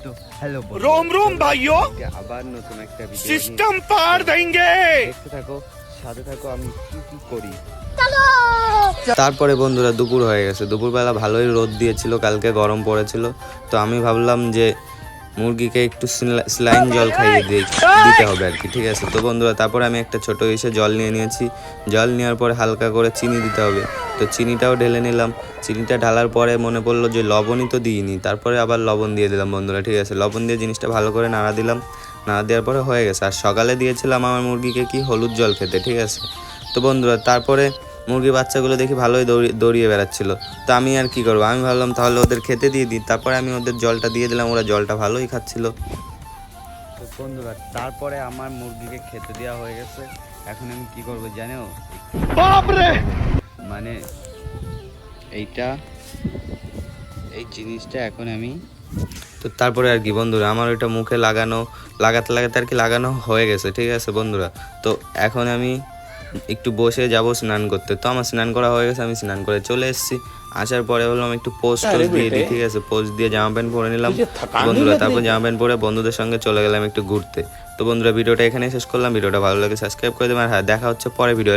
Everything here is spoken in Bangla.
তো হ্যালো रोम रोम भाइयों আবার নতুন একটা ভিডিও सिस्टम पार देंगे দেখতে থাকো, সাথে থাকো আমি কি কি করি। তারপরে বন্ধুরা দুপুর হয়ে গেছে, দুপুরবেলা ভালোই রোদ দিয়েছিল, কালকে গরম পড়েছিল। তো আমি ভাবলাম যে মুরগিকে একটু স্লাইন জল খাইয়ে দিতে হবে আর কি, ঠিক আছে। তো বন্ধুরা তারপরে আমি একটা ছোট ইসে জল নিয়ে নিয়েছি। জল নেওয়ার পরে হালকা করে চিনি দিতে হবে, তো চিনিটাও ঢেলে নিলাম। চিনিটা ঢালার পরে মনে পড়লো যে লবণই তো দিইনি, তারপরে আবার লবণ দিয়ে দিলাম বন্ধুরা, ঠিক আছে। লবণ দিয়ে জিনিসটা ভালো করে নাড়া দিলাম, নাড়া দেওয়ার পরে হয়ে গেছে। আর সকালে দিয়েছিলাম আমার মুরগিকে কি হলুদ জল খেতে, ঠিক আছে। তো বন্ধুরা তারপরে মুরগির বাচ্চাগুলো দেখি ভালোই দৌড়িয়ে বেড়াচ্ছিল। তো আমি আর কি করবো, আমি ভাবলাম তাহলে ওদের খেতে দিয়ে দিই। তারপরে আমি ওদের জলটা দিয়ে দিলাম, ওরা জলটা ভালোই খাচ্ছিল। তো বন্ধুরা তারপরে আমার মুরগিকে খেতে দেওয়া হয়ে গেছে। এখন আমি কি করবো জানো, মানে এই জিনিসটা এখন আমি, তো তারপরে আর কি বন্ধুরা আমার ওইটা মুখে লাগাতে আর কি লাগানো হয়ে গেছে, ঠিক আছে বন্ধুরা। তো এখন আমি একটু বসে যাব স্নান করতে। তো আমার স্নান করা হয়ে গেছে, আমি স্নান করে চলে এসেছি। আসার পরে বললাম একটু পোস্ট দিয়ে দিই, ঠিক আছে। পোস্ট দিয়ে জামা প্যান্ট পরে নিলাম বন্ধুরা। তারপর জামা প্যান্ট পরে বন্ধুদের সঙ্গে চলে গেলাম একটু ঘুরতে। তো বন্ধুরা ভিডিওটা এখানে শেষ করলাম। ভিডিওটা ভালো লাগে সাবস্ক্রাইব করে দেবেন। আর হ্যাঁ, দেখা হচ্ছে পরে ভিডিও।